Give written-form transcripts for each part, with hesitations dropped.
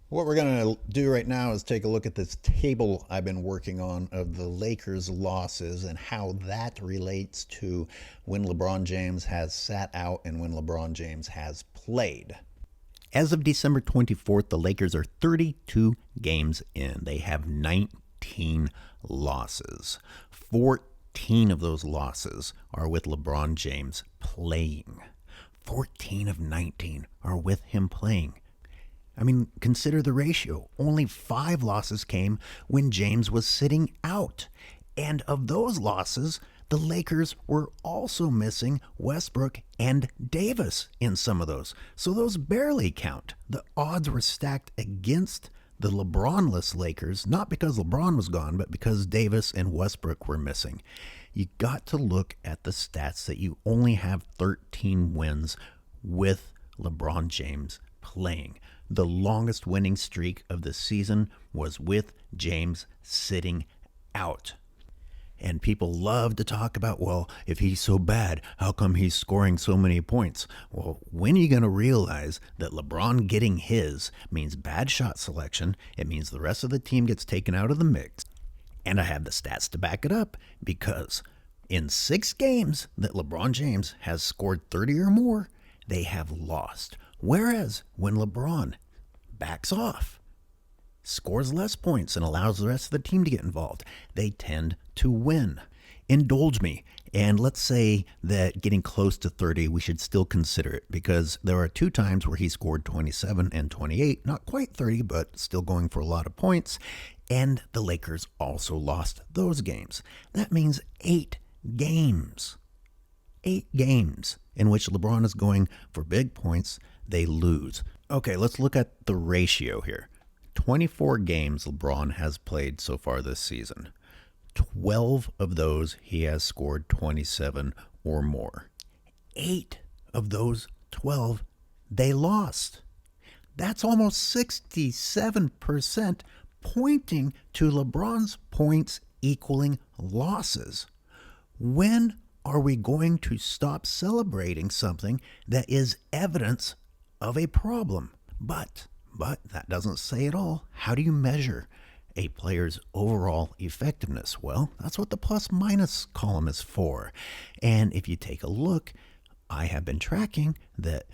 What we're going to do right now is take a look at this table I've been working on of the Lakers' losses and how that relates to when LeBron James has sat out and when LeBron James has played. As of December 24th, the Lakers are 32 games in. They have 19 losses. 14 of those losses are with LeBron James playing. 14 of 19 are with him playing. I mean, consider the ratio. Only 5 losses came when James was sitting out. And of those losses, the Lakers were also missing Westbrook and Davis in some of those. So those barely count. The odds were stacked against the LeBron-less Lakers, not because LeBron was gone, but because Davis and Westbrook were missing. You got to look at the stats that you only have 13 wins with LeBron James playing. The longest winning streak of the season was with James sitting out. And people love to talk about, well, if he's so bad, how come he's scoring so many points? Well, when are you going to realize that LeBron getting his means bad shot selection? It means the rest of the team gets taken out of the mix. And I have the stats to back it up, because in 6 games that LeBron James has scored 30 or more, they have lost. Whereas when LeBron backs off, scores less points, and allows the rest of the team to get involved, they tend to win. Indulge me, and let's say that getting close to 30, we should still consider it, because there are 2 times where he scored 27 and 28, not quite 30, but still going for a lot of points, and the Lakers also lost those games. That means 8 games. 8 games in which LeBron is going for big points, they lose. Okay, let's look at the ratio here. 24 games LeBron has played so far this season. 12 of those he has scored 27 or more. 8 of those 12 they lost. That's almost 67%, pointing to LeBron's points equaling losses. When are we going to stop celebrating something that is evidence of a problem? But that doesn't say it all. How do you measure a player's overall effectiveness? Well, that's what the plus minus column is for. And if you take a look, I have been tracking that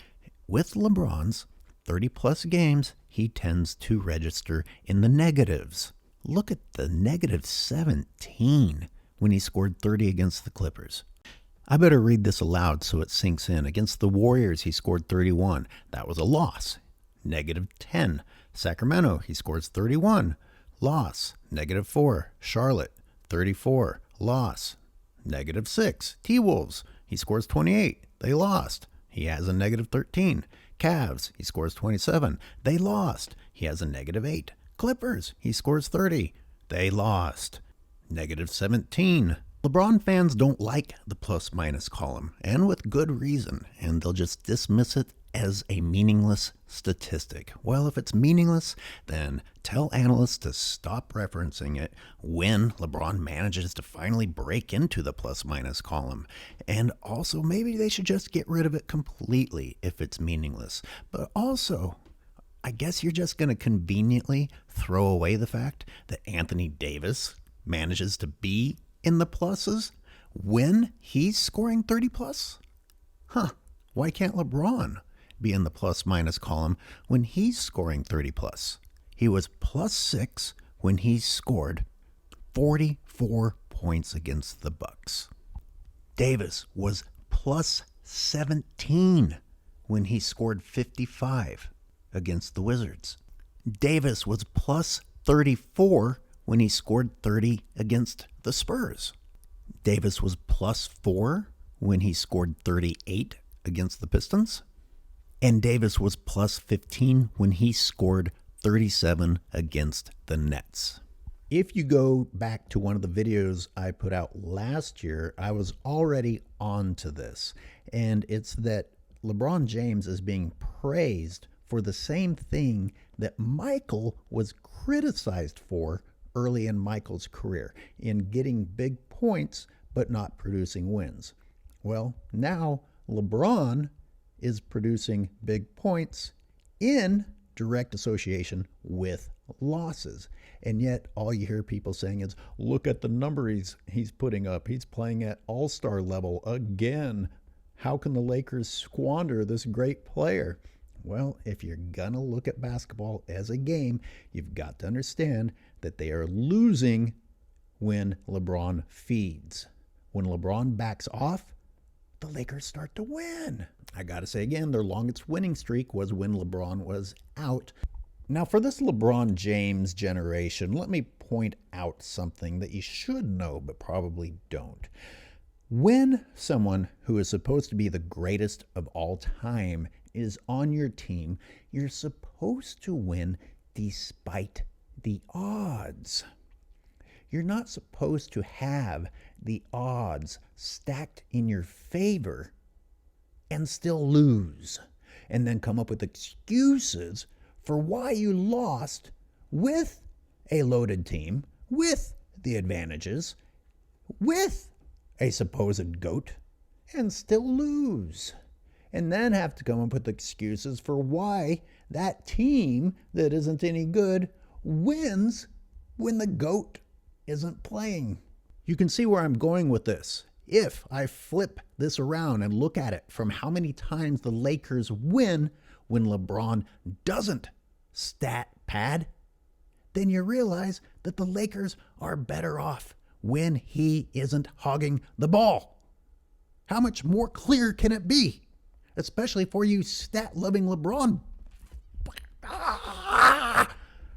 with LeBron's 30 plus games, he tends to register in the negatives. Look at the negative 17 when he scored 30 against the Clippers. I better read this aloud so it sinks in. Against the Warriors, he scored 31. That was a loss. Negative 10. Sacramento, he scores 31. Loss. Negative 4. Charlotte, 34. Loss. Negative 6. T-Wolves, he scores 28. They lost. He has a negative 13. Cavs, he scores 27. They lost. He has a negative 8. Clippers, he scores 30. They lost. Negative 17. LeBron fans don't like the plus minus column, and with good reason, and they'll just dismiss it as a meaningless statistic. Well, if it's meaningless, then tell analysts to stop referencing it when LeBron manages to finally break into the plus minus column. And also, maybe they should just get rid of it completely if it's meaningless. But also, I guess you're just going to conveniently throw away the fact that Anthony Davis manages to be in the pluses when he's scoring 30 plus? Why can't LeBron be in the plus minus column when he's scoring 30 plus? He was plus 6 when he scored 44 points against the Bucks. Davis was plus 17 when he scored 55 against the Wizards. Davis was plus 34 when he scored 30 against the Spurs. Davis was plus 4 when he scored 38 against the Pistons. And Davis was plus 15 when he scored 37 against the Nets. If you go back to one of the videos I put out last year, I was already on to this. And it's that LeBron James is being praised for the same thing that Michael was criticized for early in Michael's career, in getting big points but not producing wins. Well, now LeBron is producing big points in direct association with losses. And yet all you hear people saying is, look at the number he's putting up. He's playing at all-star level again. How can the Lakers squander this great player? Well, if you're going to look at basketball as a game, you've got to understand that they are losing when LeBron feeds. When LeBron backs off, the Lakers start to win. I got to say again, their longest winning streak was when LeBron was out. Now, for this LeBron James generation, let me point out something that you should know but probably don't. When someone who is supposed to be the greatest of all time is on your team, you're supposed to win despite the odds. You're not supposed to have the odds stacked in your favor and still lose, and then come up with excuses for why you lost with a loaded team, with the advantages, with a supposed GOAT, and still lose. And then have to come up with excuses for why that team that isn't any good wins when the GOAT isn't playing. You can see where I'm going with this. If I flip this around and look at it from how many times the Lakers win when LeBron doesn't stat pad, then you realize that the Lakers are better off when he isn't hogging the ball. How much more clear can it be? Especially for you stat-loving LeBron